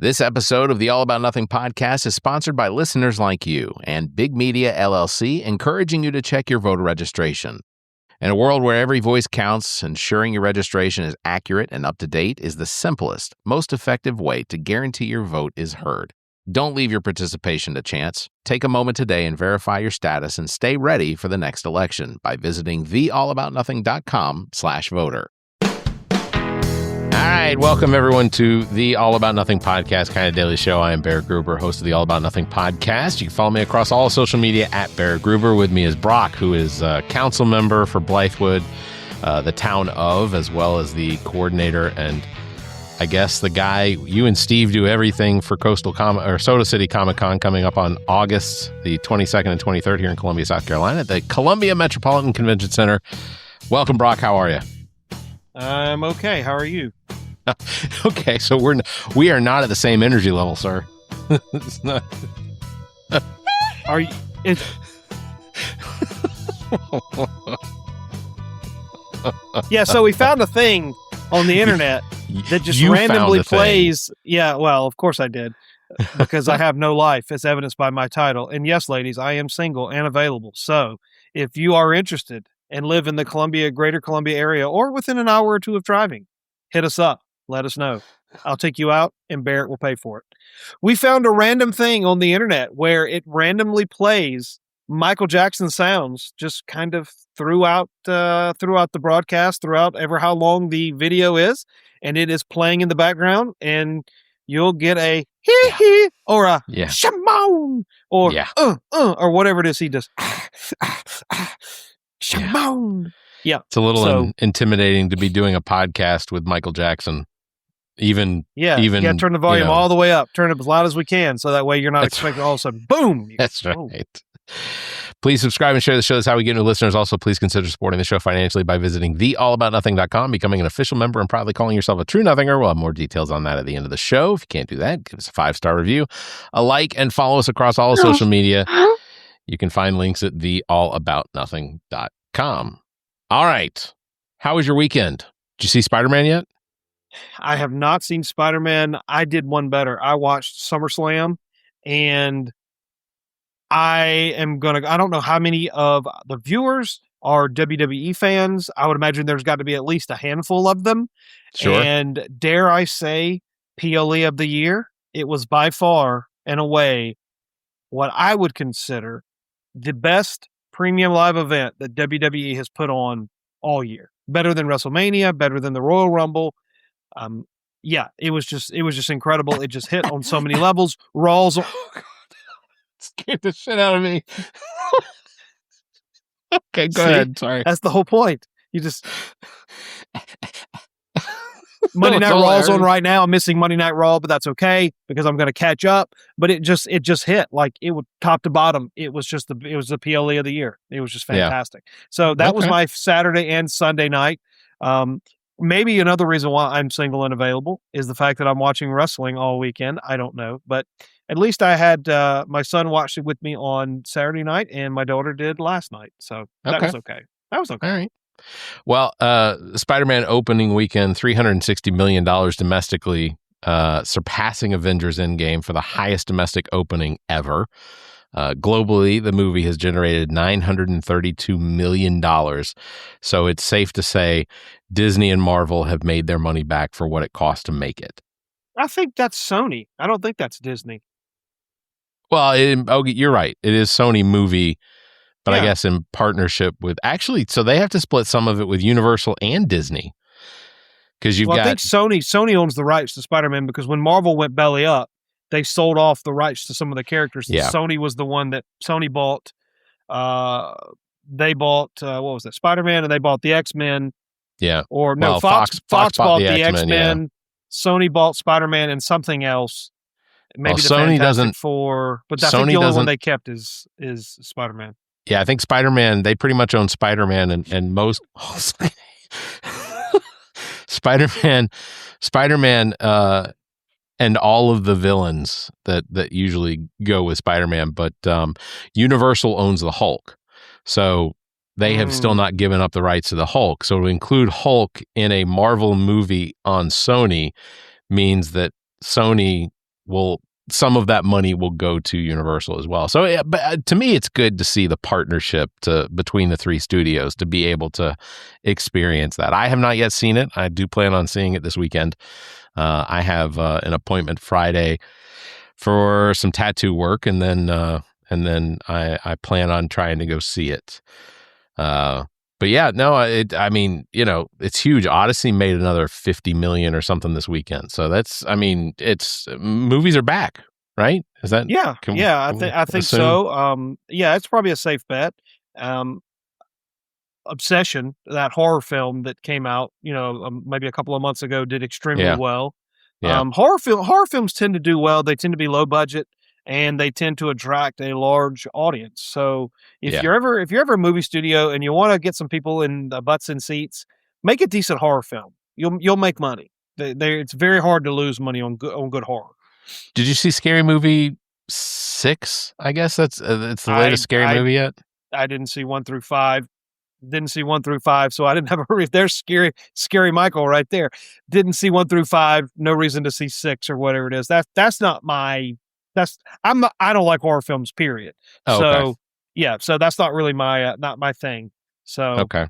This episode of the All About Nothing podcast is sponsored by listeners like you and Big Media LLC, encouraging you to check your voter registration. In a world where every voice counts, ensuring your registration is accurate and up to date is the simplest, most effective way to guarantee your vote is heard. Don't leave your participation to chance. Take a moment today and verify your status and stay ready for the next election by visiting theallaboutnothing.com/voter. All right, welcome everyone to the All About Nothing podcast, kind of daily show. I am Barrett Gruber, host of the All About Nothing podcast. You can follow me across all social media at Barrett Gruber. With me is Brock, who is a council member for Blythewood, the town of, as well as the coordinator and I guess the guy. You and Steve do everything for Soda City Comic Con coming up on August the 22nd and 23rd here in Columbia, South Carolina, at the Columbia Metropolitan Convention Center. Welcome, Brock. How are you? I'm okay. How are you? Okay, so we are not at the same energy level, sir. It's not. Are you? Yeah. So we found a thing on the internet that just randomly plays. Yeah. Well, of course I did, because I have no life, as evidenced by my title. And yes, ladies, I am single and available. So if you are interested and live in the greater Columbia area, or within an hour or two of driving, hit us up. Let us know. I'll take you out, and Barrett will pay for it. We found a random thing on the internet where it randomly plays Michael Jackson sounds just kind of throughout the broadcast, throughout ever how long the video is, and it is playing in the background, and you'll get a hee hee or a shamon or or whatever it is he does. Shamon. Yeah. It's a little intimidating to be doing a podcast with Michael Jackson. Turn the volume all the way up. Turn it as loud as we can, so that way you're not expecting all of a sudden, boom. That's right. Please subscribe and share the show. That's how we get new listeners. Also, please consider supporting the show financially by visiting theallaboutnothing.com, becoming an official member, and proudly calling yourself a true nothinger. We'll have more details on that at the end of the show. If you can't do that, give us a 5-star review, a like, and follow us across all social media. You can find links at theallaboutnothing.com. All right. How was your weekend? Did you see Spider-Man yet? I have not seen Spider-Man. I did one better. I watched SummerSlam, and I don't know how many of the viewers are WWE fans. I would imagine there's got to be at least a handful of them. Sure. And dare I say, PLE of the year, it was by far and away what I would consider the best premium live event that WWE has put on all year. Better than WrestleMania, better than the Royal Rumble. It was just incredible. It just hit on so many levels. Raw's scared the shit out of me. Okay, go ahead. Sorry. That's the whole point. You just Monday Night Raw's on right now. I'm missing Monday Night Raw, but that's okay because I'm going to catch up. But it just hit like it would top to bottom. It was the PLE of the year. It was just fantastic. Yeah. So that was my Saturday and Sunday night. Maybe another reason why I'm single and available is the fact that I'm watching wrestling all weekend. I don't know, but at least I had my son watched it with me on Saturday night, and my daughter did last night. So that was okay. That was okay. All right. Well, Spider-Man opening weekend, $360 million domestically, surpassing Avengers Endgame for the highest domestic opening ever. Globally, the movie has generated $932 million. So it's safe to say Disney and Marvel have made their money back for what it cost to make it. I think that's Sony. I don't think that's Disney. Well, you're right. It is Sony movie, but I guess in partnership with so they have to split some of it with Universal and Disney. Because I think Sony owns the rights to Spider-Man, because when Marvel went belly up, they sold off the rights to some of the characters. Yeah. Sony was the one that Sony bought. They bought what was it? Spider-Man, and they bought the X-Men. Yeah. Or no, Fox bought the X-Men. Yeah. Sony bought Spider-Man and something else. Maybe the Sony Fantastic Four, but I think the only one they kept is Spider-Man. Yeah, I think Spider-Man. They pretty much own Spider-Man and most Spider-Man, and all of the villains that usually go with Spider-Man. But Universal owns the Hulk, so they have still not given up the rights to the Hulk. So to include Hulk in a Marvel movie on Sony means that Sony some of that money will go to Universal as well. So, but to me, it's good to see the partnership between the three studios to be able to experience that. I have not yet seen it. I do plan on seeing it this weekend. I have an appointment Friday for some tattoo work, and then I plan on trying to go see it. But yeah, no, I mean, it's huge. Odyssey made another 50 million or something this weekend. So movies are back, right? Is that? Yeah. I think so. It's probably a safe bet. Obsession, that horror film that came out, maybe a couple of months ago, did extremely well. Yeah. Horror films tend to do well. They tend to be low budget, and they tend to attract a large audience. So if you're ever a movie studio and you want to get some people in the butts in seats, make a decent horror film. You'll make money. It's very hard to lose money on good horror. Did you see Scary Movie 6? I guess it's the latest Scary movie yet. I didn't see 1 through 5. Didn't see 1 through 5, so I didn't have a. There's scary Michael right there. Didn't see 1 through 5. No reason to see 6 or whatever it is. That's not my. I don't like horror films, period. Oh, so okay. yeah, so that's not really not my thing. So okay.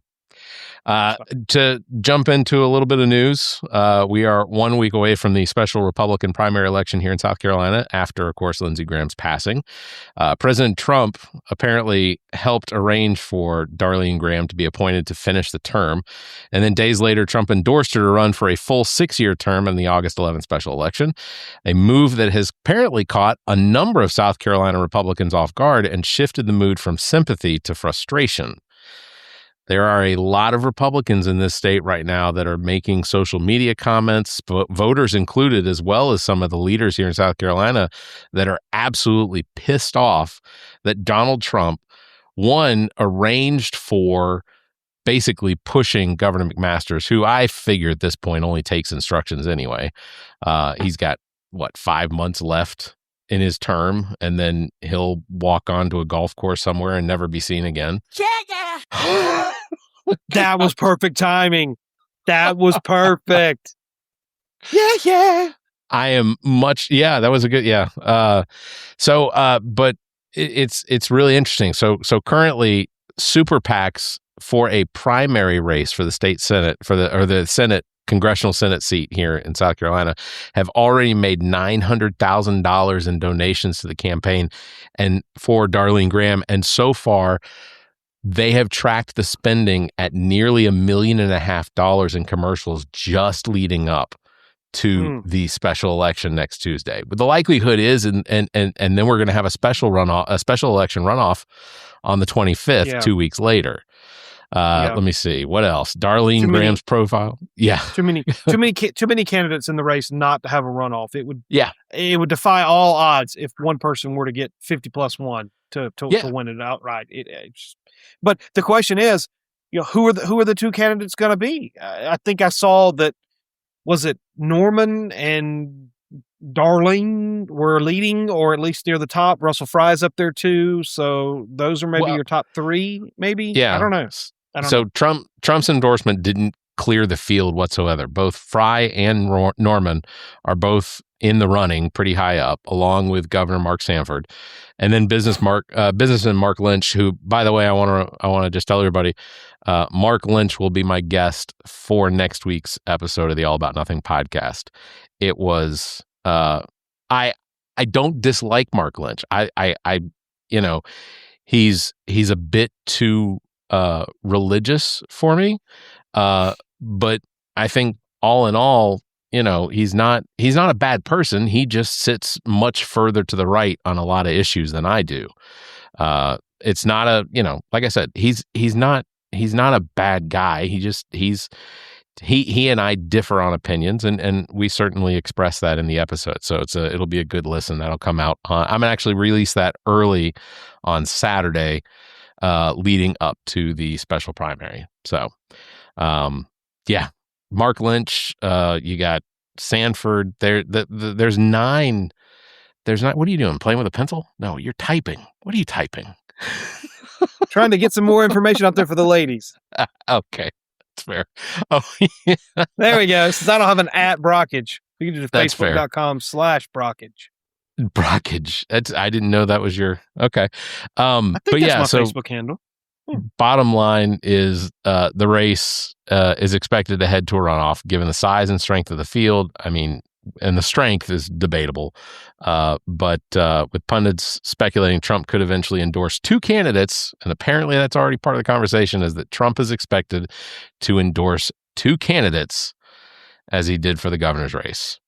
To jump into a little bit of news, we are 1 week away from the special Republican primary election here in South Carolina after, of course, Lindsey Graham's passing. President Trump apparently helped arrange for Darlene Graham to be appointed to finish the term. And then days later, Trump endorsed her to run for a full 6-year term in the August 11th special election, a move that has apparently caught a number of South Carolina Republicans off guard and shifted the mood from sympathy to frustration. There are a lot of Republicans in this state right now that are making social media comments, voters included, as well as some of the leaders here in South Carolina that are absolutely pissed off that Donald Trump, one, arranged for basically pushing Governor McMaster's, who I figure at this point only takes instructions anyway. He's got, 5 months left in his term, and then he'll walk onto a golf course somewhere and never be seen again. That was perfect timing. That was perfect. Yeah. I am much. Yeah, that was a good. Yeah. But it's really interesting. So currently, super PACs for a primary race for the state Senate the Senate Congressional Senate seat here in South Carolina have already made $900,000 in donations to the campaign and for Darlene Graham, and so far they have tracked the spending at nearly $1.5 million in commercials just leading up to the special election next Tuesday. But the likelihood is, and then we're going to have a special election runoff on the 25th, 2 weeks later. Let me see what else. Darlene Graham's profile. Yeah, too many candidates in the race not to have a runoff. It would defy all odds if one person were to get 50+1 to win it outright. But the question is, who are the two candidates going to be? I think I saw that. Was it Norman and Darlene were leading, or at least near the top? Russell Fry's up there too. So those are maybe your top three, maybe? Yeah. I don't know. So Trump's endorsement didn't clear the field whatsoever. Both Fry and Norman are both in the running pretty high up, along with Governor Mark Sanford. And then businessman Mark Lynch, who, by the way, I want to just tell everybody, Mark Lynch will be my guest for next week's episode of the All About Nothing podcast. It was I don't dislike Mark Lynch. He's a bit too religious for me, but I think all in all, he's not a bad person. He just sits much further to the right on a lot of issues than I do. It's not like I said, he's not a bad guy. He and I differ on opinions, and we certainly express that in the episode. So it'll be a good listen. That'll come out. I'm gonna actually release that early on Saturday, leading up to the special primary. So, Mark Lynch, you got Sanford. There's 9. There's not. What are you doing? Playing with a pencil? No, you're typing. What are you typing? Trying to get some more information out there for the ladies. Okay, that's fair. Oh, yeah. There we go. Since I don't have an @Brockage. You can do That's fair. Facebook.com/Brockage. Brockage. I didn't know that was your okay. I think but that's yeah, my so Facebook handle. bottom line is the race is expected to head to a runoff, given the size and strength of the field. I mean, and the strength is debatable. But with pundits speculating Trump could eventually endorse two candidates, and apparently that's already part of the conversation, is that Trump is expected to endorse two candidates as he did for the governor's race.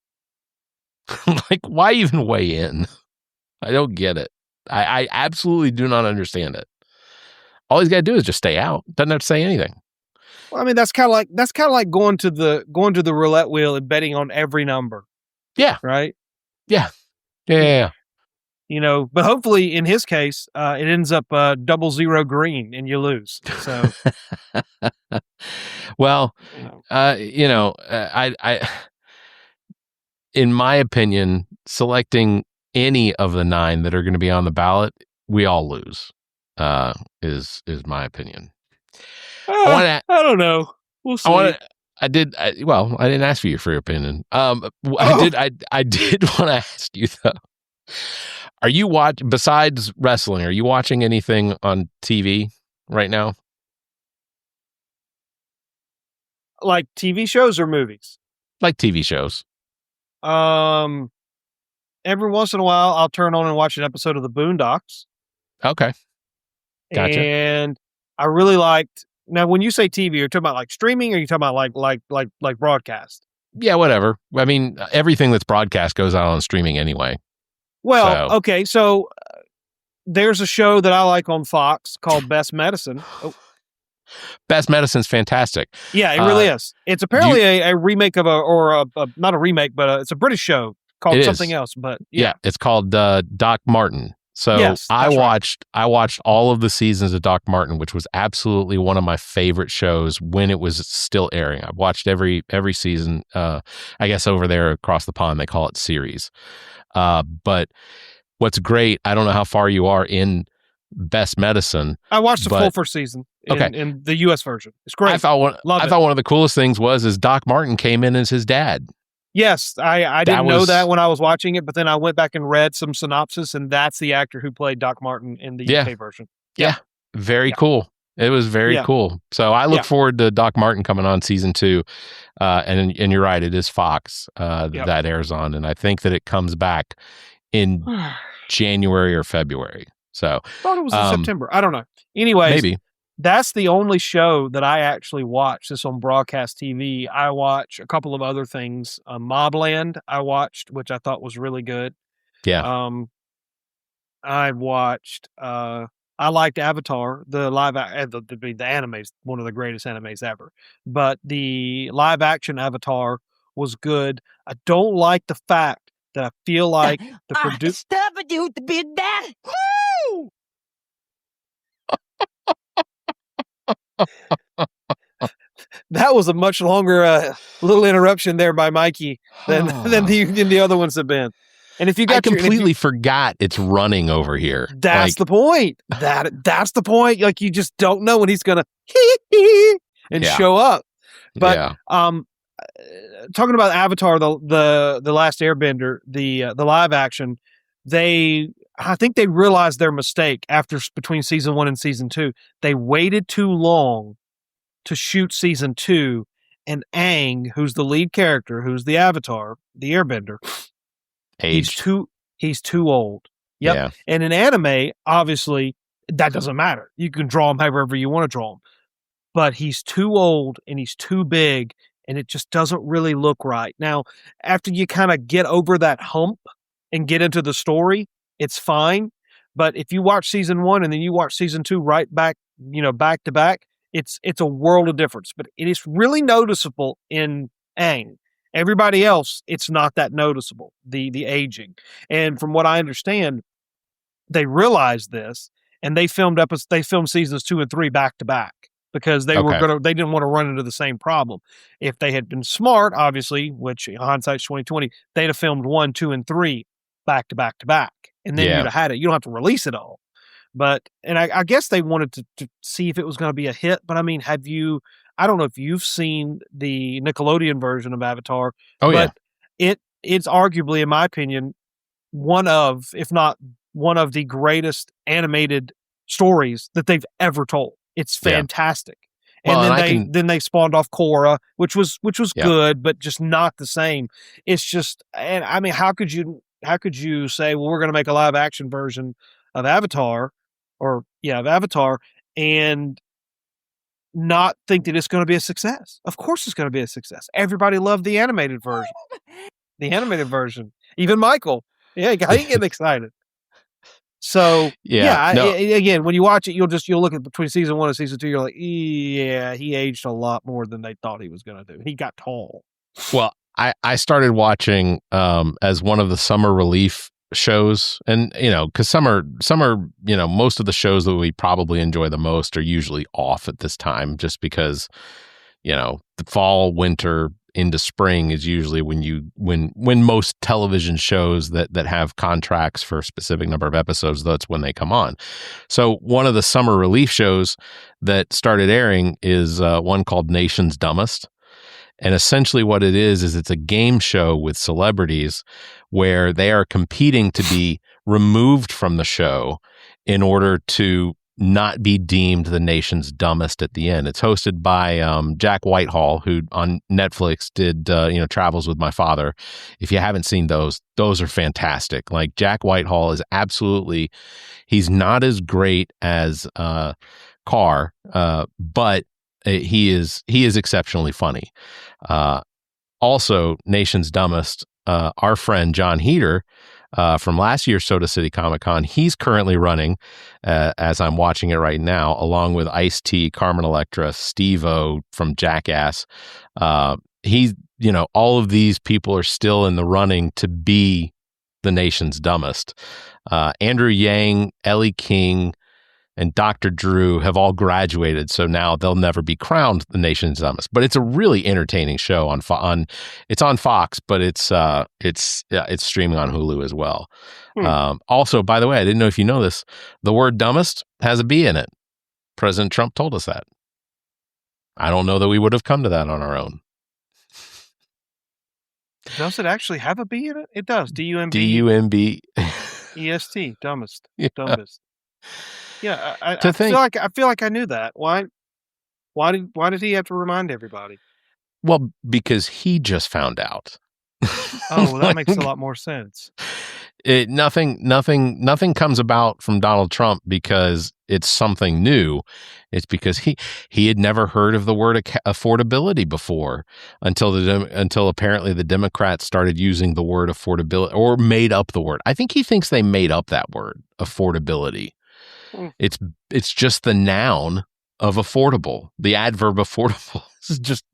Like, why even weigh in? I don't get it. I absolutely do not understand it. All he's got to do is just stay out. Doesn't have to say anything. Well, I mean, that's kind of like going to the roulette wheel and betting on every number. Yeah. Right. Yeah. Yeah. You know, but hopefully in his case, it ends up 00 green and you lose. So, well, I in my opinion, selecting any of the 9 that are going to be on the ballot, we all lose. Is my opinion. I don't know. We'll see. I didn't ask you for your opinion. I did want to ask you though. Are you besides wrestling, are you watching anything on TV right now? Like TV shows or movies? Like TV shows. Every once in a while I'll turn on and watch an episode of the Boondocks. Okay. Gotcha. And I really liked. Now, when you say TV, you're talking about like streaming, or you talking about like broadcast? Yeah, whatever. I mean, everything that's broadcast goes out on streaming anyway. Well, okay, so there's a show that I like on Fox called Best Medicine. Oh. Best Medicine's fantastic. Yeah, it really is. It's apparently a remake of not a remake, but it's a British show called something else. But yeah, it's called Doc Martin. So yes, I watched all of the seasons of Doc Martin, which was absolutely one of my favorite shows when it was still airing. I've watched every season. I guess over there across the pond they call it series. But what's great, I don't know how far you are in Best Medicine. I watched the full first season in the U.S. version. It's great. I thought one of the coolest things was Doc Martin came in as his dad. Yes, I didn't know that when I was watching it, but then I went back and read some synopsis, and that's the actor who played Doc Martin in the UK version. Yeah, very cool. It was very cool. So I look forward to Doc Martin coming on season 2. And you're right, it is Fox that airs on, and I think that it comes back in January or February. So I thought it was in September. I don't know. Anyways, maybe. That's the only show that I actually watch. This on broadcast TV. I watch a couple of other things. Mobland I watched, which I thought was really good. Yeah. I watched. I liked Avatar. The anime is one of the greatest animes ever. But the live action Avatar was good. I don't like the fact that I feel like the producer. That was a much longer little interruption there by Mikey than the other ones have been. And if you got, I completely forgot it's running over here. That's the point. That's the point. Like, you just don't know when he's gonna show up. But talking about Avatar, the Last Airbender, the live action, I think they realized their mistake between season 1 and season 2. They waited too long to shoot season 2, and Aang, who's the lead character, who's the Avatar, the Airbender, aged. He's too old. Yep. Yeah. And in anime, obviously, that doesn't matter. You can draw him however you want to draw him. But he's too old and he's too big, and it just doesn't really look right. Now, after you kind of get over that hump and get into the story, it's fine. But if you watch season 1 and then you watch season 2 right back, back to back, it's a world of difference. But it is really noticeable in Aang. Everybody else, it's not that noticeable, the aging. And from what I understand, they realized this, and they filmed seasons 2 and 3 back to back because they didn't want to run into the same problem. If they had been smart, obviously, which hindsight's 2020, they'd have filmed 1, 2, and 3 back to back to back, and then you'd have had it. You don't have to release it all. But I guess they wanted to see if it was going to be a hit. But I mean, I don't know if you've seen the Nickelodeon version of Avatar. Oh, but it's arguably, in my opinion, one of, if not one of the greatest animated stories that they've ever told. It's fantastic. And Well, then they spawned off Korra, which was Yep. good, but just not the same. It's just, and I mean, how could you say, well, we're going to make a live action version of Avatar, and not think that it's going to be a success? Of course, it's going to be a success. Everybody loved the animated version. Even Michael, he getting excited. So again, when you watch it, you'll look at between season 1 and season 2. You're like, yeah, he aged a lot more than they thought he was going to do. He got tall. Well, I started watching as one of the summer relief shows, and because summer, most of the shows that we probably enjoy the most are usually off at this time, just because the fall, winter into spring is usually when most television shows that have contracts for a specific number of episodes, that's when they come on. So one of the summer relief shows that started airing is one called Nation's Dumbest. And essentially what it is it's a game show with celebrities where they are competing to be removed from the show in order to not be deemed the nation's dumbest at the end. It's hosted by Jack Whitehall, who on Netflix did Travels with My Father. If you haven't seen those are fantastic. Like, Jack Whitehall is he's not as great as Carr, but he is exceptionally funny. Also, Nation's Dumbest, our friend John Heater, from last year's Soda City Comic Con, he's currently running, as I'm watching it right now, along with Ice-T, Carmen Electra, Steve-O from Jackass. All of these people are still in the running to be the nation's dumbest. Andrew Yang, Ellie King, and Dr. Drew have all graduated, so now they'll never be crowned the nation's dumbest. But it's a really entertaining show it's on Fox, but it's streaming on Hulu as well. Also, by the way, I didn't know if you know this, the word dumbest has a B in it. President Trump told us that. I don't know that we would have come to that on our own. Does it actually have a B in it? It does. D-U-M-B. D-U-M-B. E-S-T. Dumbest. Yeah. Dumbest. Yeah, I feel like I knew that. Why did he have to remind everybody? Well, because he just found out. Oh, well, that makes a lot more sense. Nothing comes about from Donald Trump because it's something new. It's because he had never heard of the word affordability before until apparently the Democrats started using the word affordability, or made up the word. I think he thinks they made up that word, affordability. It's just the noun of affordable. The adverb affordable is just,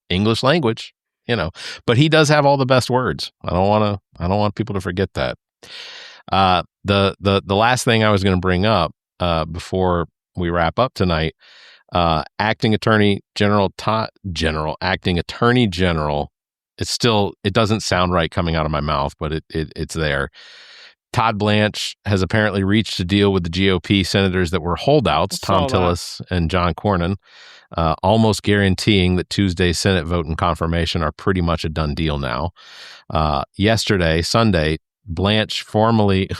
English language, but he does have all the best words. I don't want people to forget that. The last thing I was going to bring up, before we wrap up tonight, acting attorney general, it doesn't sound right coming out of my mouth, but it's there. Todd Blanche has apparently reached a deal with the GOP senators that were holdouts, Tom Tillis and John Cornyn, almost guaranteeing that Tuesday's Senate vote and confirmation are pretty much a done deal now. Sunday, Blanche formally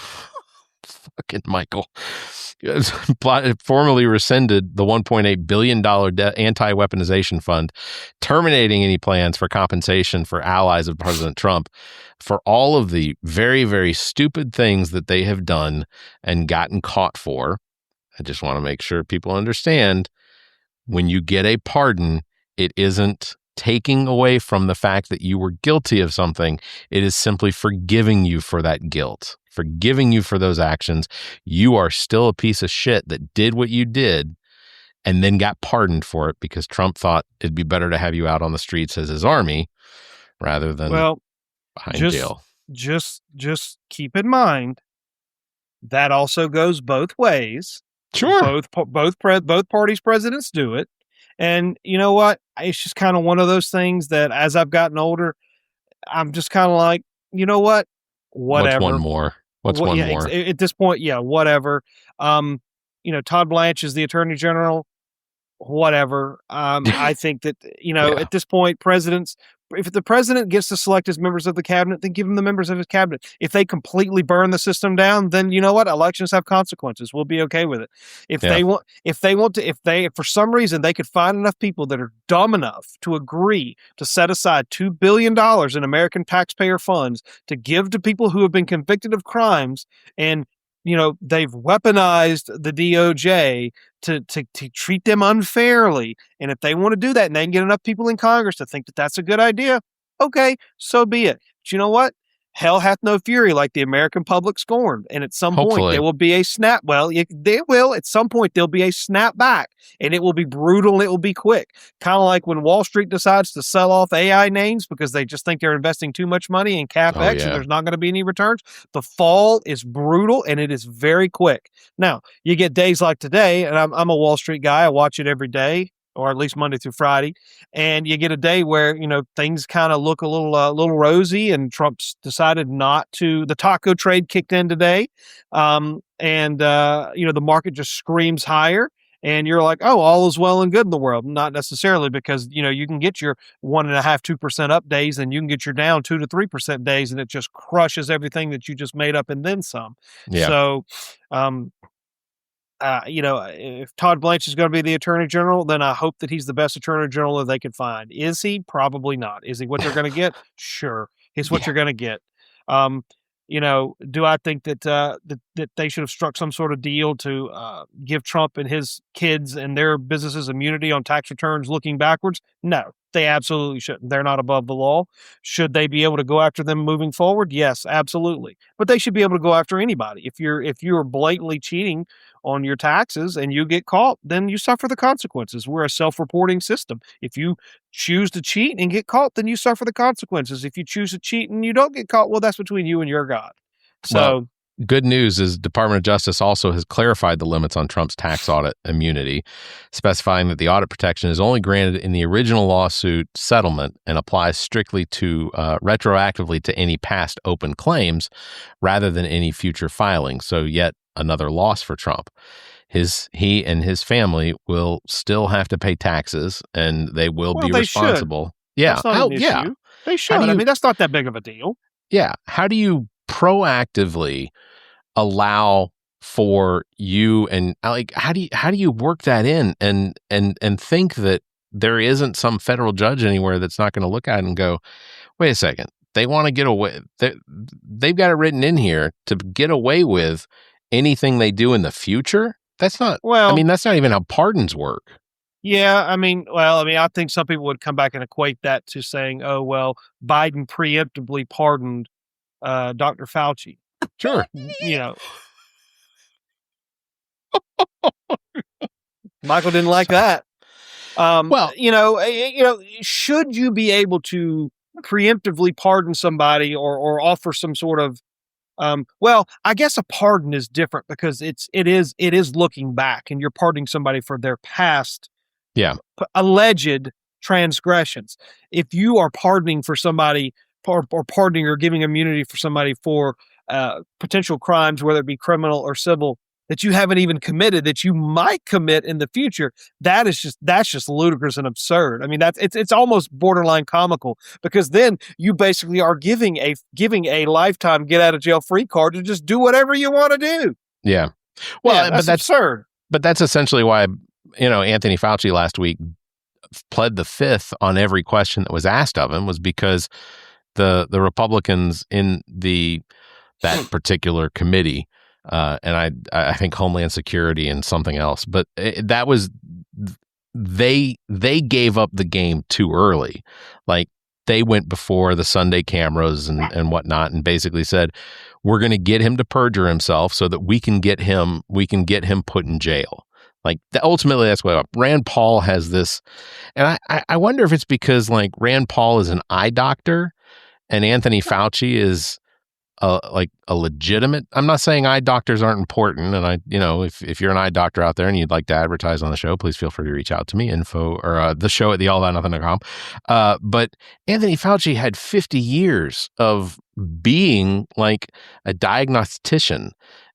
formally rescinded the $1.8 billion anti-weaponization fund, terminating any plans for compensation for allies of President Trump for all of the very, very stupid things that they have done and gotten caught for. I just want to make sure people understand, when you get a pardon, it isn't taking away from the fact that you were guilty of something. It is simply forgiving you for that guilt, forgiving you for those actions. You are still a piece of shit that did what you did and then got pardoned for it because Trump thought it'd be better to have you out on the streets as his army rather than behind jail. Just keep in mind that also goes both ways. Sure. Both parties' presidents do it. And you know what? It's just kind of one of those things that as I've gotten older, I'm just kind of like, you know what? Whatever. What's one more? More? At this point, yeah, whatever. Todd Blanche is the attorney general. Whatever. I think that, at this point, presidents if the president gets to select his members of the cabinet, then give him the members of his cabinet. If they completely burn the system down, then you know what? Elections have consequences. We'll be okay with it. If for some reason they could find enough people that are dumb enough to agree to set aside $2 billion in American taxpayer funds to give to people who have been convicted of crimes, and they've weaponized the DOJ to treat them unfairly. And if they want to do that and they can get enough people in Congress to think that that's a good idea, okay, so be it. But you know what? Hell hath no fury like the American public scorned. And at some point there will be a snap. Well, at some point there'll be a snap back, and it will be brutal. And it will be quick. Kind of like when Wall Street decides to sell off AI names because they just think they're investing too much money in CapEx and there's not going to be any returns. The fall is brutal and it is very quick. Now, you get days like today, and I'm a Wall Street guy. I watch it every day, or at least Monday through Friday. And you get a day where, things kind of look a little rosy, and Trump's decided not to. The taco trade kicked in today. The market just screams higher. And you're like, oh, all is well and good in the world. Not necessarily, because, you can get your 1.5%, 2% up days, and you can get your down 2 to 3% days, and it just crushes everything that you just made up and then some. Yeah. So, if Todd Blanche is going to be the attorney general, then I hope that he's the best attorney general that they could find. Is he? Probably not. Is he what they're going to get? Sure. He's what you're going to get. Do I think that that they should have struck some sort of deal to give Trump and his kids and their businesses immunity on tax returns looking backwards? No, they absolutely shouldn't. They're not above the law. Should they be able to go after them moving forward? Yes, absolutely. But they should be able to go after anybody. If you're blatantly cheating on your taxes and you get caught, then you suffer the consequences. We're a self-reporting system. If you choose to cheat and get caught, then you suffer the consequences. If you choose to cheat and you don't get caught, well, that's between you and your God. So good news is Department of Justice also has clarified the limits on Trump's tax audit immunity, specifying that the audit protection is only granted in the original lawsuit settlement and applies strictly to retroactively to any past open claims rather than any future filings. So yet another loss for Trump. He and his family will still have to pay taxes, and they will be responsible. Should. Yeah. They should. That's not that big of a deal. Yeah. How do you proactively allow for you, and how do you work that in and think that there isn't some federal judge anywhere that's not going to look at it and go, wait a second, they want to get away, they've got it written in here to get away with anything they do in the future? That's not, that's not even how pardons work. Yeah, I think some people would come back and equate that to saying, oh, well, Biden preemptively pardoned Dr. Fauci. Sure. Michael didn't like that. Should you be able to preemptively pardon somebody or offer some sort of, I guess a pardon is different because it is looking back, and you're pardoning somebody for their past alleged transgressions. If you are pardoning for somebody or pardoning or giving immunity for somebody for potential crimes, whether it be criminal or civil, that you haven't even committed, that you might commit in the future, that's just ludicrous and absurd. It's almost borderline comical, because then you basically are giving a lifetime get out of jail free card to just do whatever you want to do. Yeah. That's absurd. But that's essentially why, Anthony Fauci last week pled the fifth on every question that was asked of him, was because the Republicans in that particular committee, and I think Homeland Security and something else, but that was, they gave up the game too early. Like, they went before the Sunday cameras and whatnot, and basically said, we're going to get him to perjure himself so that we can get him put in jail. Like, ultimately, that's what Rand Paul has this. And I wonder if it's because, like, Rand Paul is an eye doctor and Anthony Fauci is a legitimate. I'm not saying eye doctors aren't important. And if you're an eye doctor out there and you'd like to advertise on the show, please feel free to reach out to me, info or the show at theallaboutnothing.com. But Anthony Fauci had 50 years of being like a diagnostician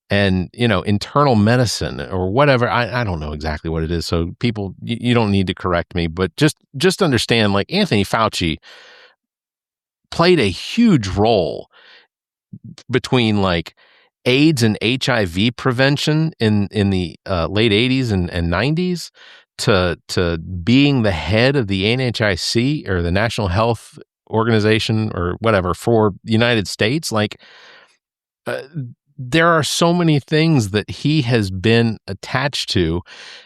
and, internal medicine or whatever. I don't know exactly what it is. So people, you don't need to correct me, but just understand, like, Anthony Fauci played a huge role between like AIDS and HIV prevention in the late 80s and 90s to being the head of the NHIC or the National Health Organization or whatever for the United States. Like there are so many things that he has been attached to,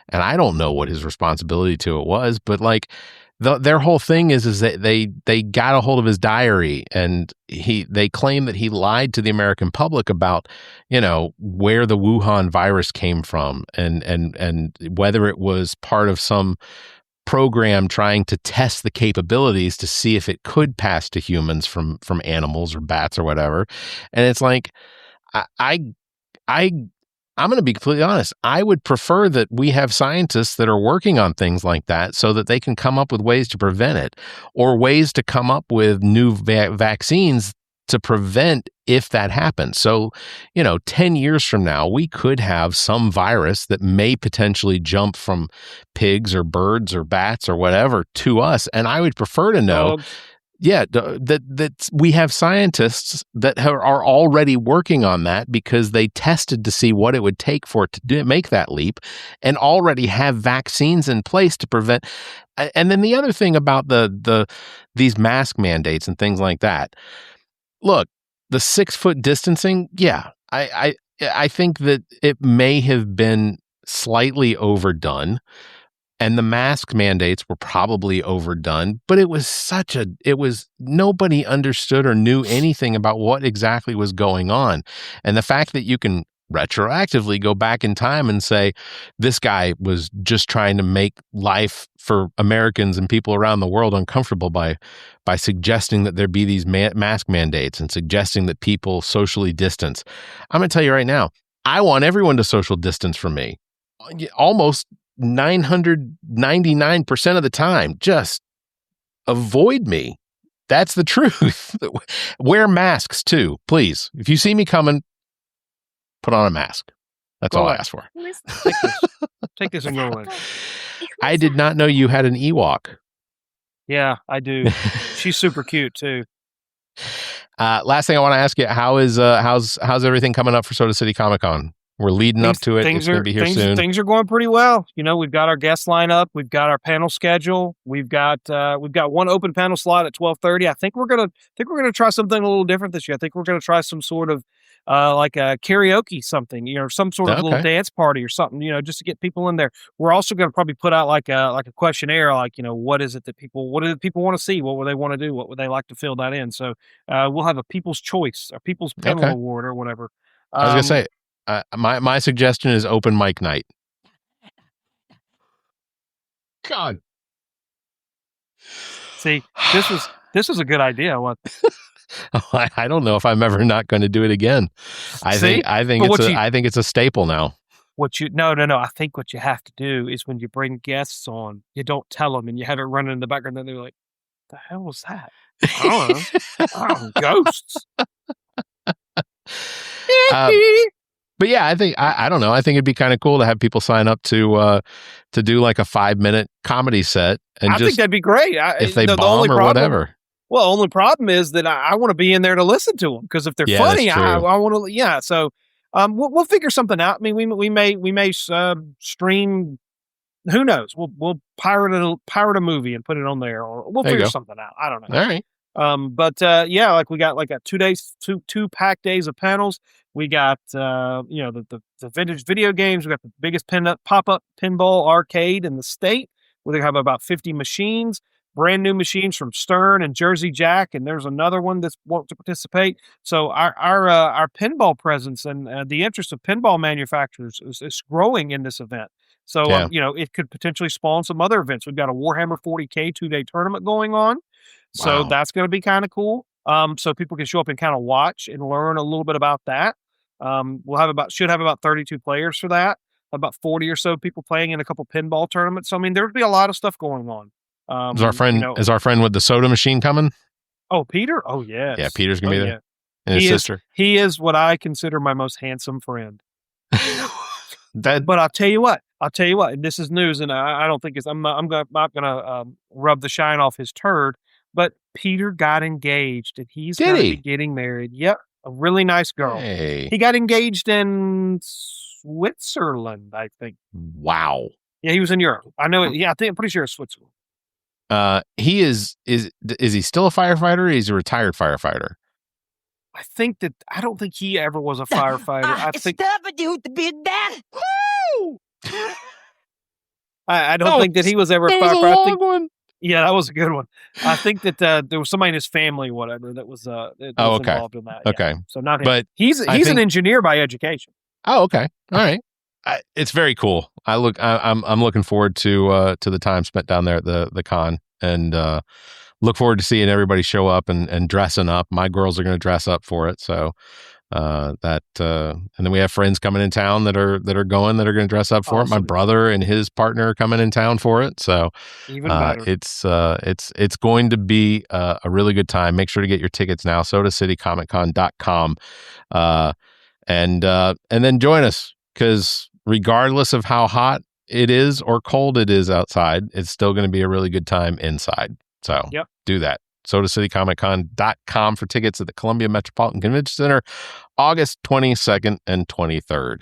and I don't know what his responsibility to it was, but like their whole thing is that they got a hold of his diary, and they claim that he lied to the American public about, where the Wuhan virus came from and whether it was part of some program trying to test the capabilities to see if it could pass to humans from animals or bats or whatever. And it's like, I'm going to be completely honest. I would prefer that we have scientists that are working on things like that so that they can come up with ways to prevent it, or ways to come up with new vaccines to prevent if that happens. So, 10 years from now, we could have some virus that may potentially jump from pigs or birds or bats or whatever to us. And I would prefer to know. Yeah, that we have scientists that are already working on that because they tested to see what it would take for it to make that leap, and already have vaccines in place to prevent. And then the other thing about these mask mandates and things like that. Look, the 6-foot distancing. Yeah, I think that it may have been slightly overdone. And the mask mandates were probably overdone, but it was nobody understood or knew anything about what exactly was going on. And the fact that you can retroactively go back in time and say, this guy was just trying to make life for Americans and people around the world uncomfortable by suggesting that there be these mask mandates and suggesting that people socially distance. I'm going to tell you right now, I want everyone to social distance from me. Almost 999% of the time, just avoid me. That's the truth. Wear masks too, please. If you see me coming, put on a mask. That's all I ask for. Take this and go away. I did not know you had an Ewok. Yeah, I do. She's super cute too. Last thing I want to ask you, how's everything coming up for Soda City Comic Con? We're leading up to it. It's going to be here soon. Things are going pretty well. We've got our guest lineup. We've got our panel schedule. We've got one open panel slot at 12:30. I think we're gonna try something a little different this year. I think we're gonna try some sort of like a karaoke something, some sort of little dance party or something, just to get people in there. We're also gonna probably put out like a questionnaire, like what do the people want to see? What would they want to do? What would they like to fill that in? So we'll have a People's Choice, a People's Panel Award or whatever. I was gonna say. My suggestion is open mic night. God. See, this was a good idea. What? I don't know if I'm ever not going to do it again. I think it's a staple now. No. I think what you have to do is when you bring guests on, you don't tell them and you have it running in the background. And they're like, "The hell was that?" I don't know. Ghosts. But yeah, I think I don't know. I think it'd be kind of cool to have people sign up to do like a 5-minute comedy set, and I think that'd be great. If they bomb or whatever. Well, only problem is that I want to be in there to listen to them, because if they're funny, I want to. Yeah, so we'll figure something out. I mean, we may stream. Who knows? We'll pirate a movie and put it on there, or we'll figure something out. I don't know. All right. But like we got like a 2 days, two packed days of panels. We got the vintage video games. We got the biggest pop-up pinball arcade in the state, where they have about 50 machines, brand new machines from Stern and Jersey Jack, and there's another one that wants to participate. So our pinball presence and the interest of pinball manufacturers is growing in this event. So it could potentially spawn some other events. We've got a Warhammer 40K 2-day tournament going on. So that's going to be kind of cool. So people can show up and kind of watch and learn a little bit about that. Should have about 32 players for that. About 40 or so people playing in a couple pinball tournaments. So I mean, there'd be a lot of stuff going on. Is our friend with the soda machine coming? Oh, Peter? Oh, yes. Yeah, Peter's gonna be there. Yeah. And his sister. He is what I consider my most handsome friend. But I'll tell you what. And this is news, and I don't think I'm not gonna rub the shine off his turd. But Peter got engaged, and he's Did going to he? be getting married. Yep, a really nice girl. Hey. He got engaged in Switzerland, I think. Wow. Yeah, he was in Europe. I know it. Yeah, I'm pretty sure it's Switzerland. He is he still a firefighter or is he a retired firefighter? I don't think he ever was a firefighter. I think I don't think that he was ever a firefighter. One. Yeah, that was a good one. I think that there was somebody in his family, whatever, that was involved in that. Okay. Yeah. So not him. But he's an engineer by education. Oh, okay. All right. It's very cool. I'm looking forward to the time spent down there at the con, and look forward to seeing everybody show up and dressing up. My girls are going to dress up for it. So and then we have friends coming in town that are going that are going to dress up for it. My brother and his partner are coming in town for it. So even better. It's going to be a really good time. Make sure to get your tickets now. SodaCityComicCon.com, and then join us, because regardless of how hot it is or cold it is outside, it's still going to be a really good time inside. So do that. SodaCityComicCon.com for tickets at the Columbia Metropolitan Convention Center, August 22nd and 23rd.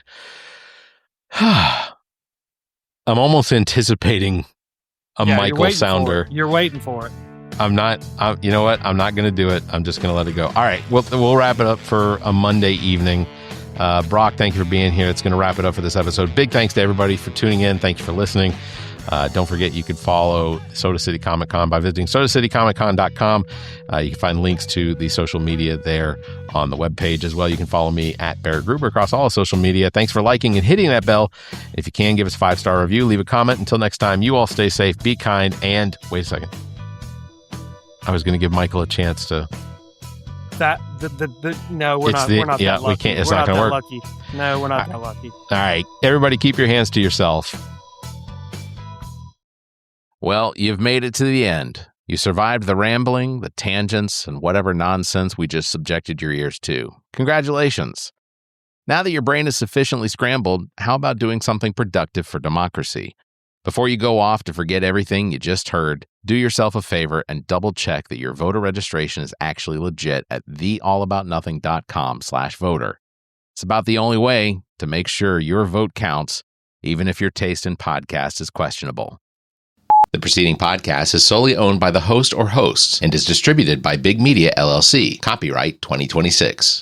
I'm almost anticipating a Michael sounder. You're waiting for it. I'm not. You know what? I'm not going to do it. I'm just going to let it go. All right. We'll wrap it up for a Monday evening. Brock, thank you for being here. It's going to wrap it up for this episode. Big thanks to everybody for tuning in. Thank you for listening. Don't forget, you can follow Soda City Comic Con by visiting SodaCityComicCon.com. You can find links to the social media there on the webpage as well. You can follow me at Barrett Gruber across all social media. Thanks for liking and hitting that bell. If you can, give us a 5-star review, leave a comment. Until next time, you all stay safe, be kind, and wait a second. I was going to give Michael a chance to... No, we're not that lucky. We can't. It's not going to work. Lucky. No, we're not that lucky. All right. Everybody keep your hands to yourself. Well, you've made it to the end. You survived the rambling, the tangents, and whatever nonsense we just subjected your ears to. Congratulations. Now that your brain is sufficiently scrambled, how about doing something productive for democracy? Before you go off to forget everything you just heard, do yourself a favor and double-check that your voter registration is actually legit at theallaboutnothing.com/voter. It's about the only way to make sure your vote counts, even if your taste in podcasts is questionable. The preceding podcast is solely owned by the host or hosts and is distributed by Big Media, LLC. Copyright 2026.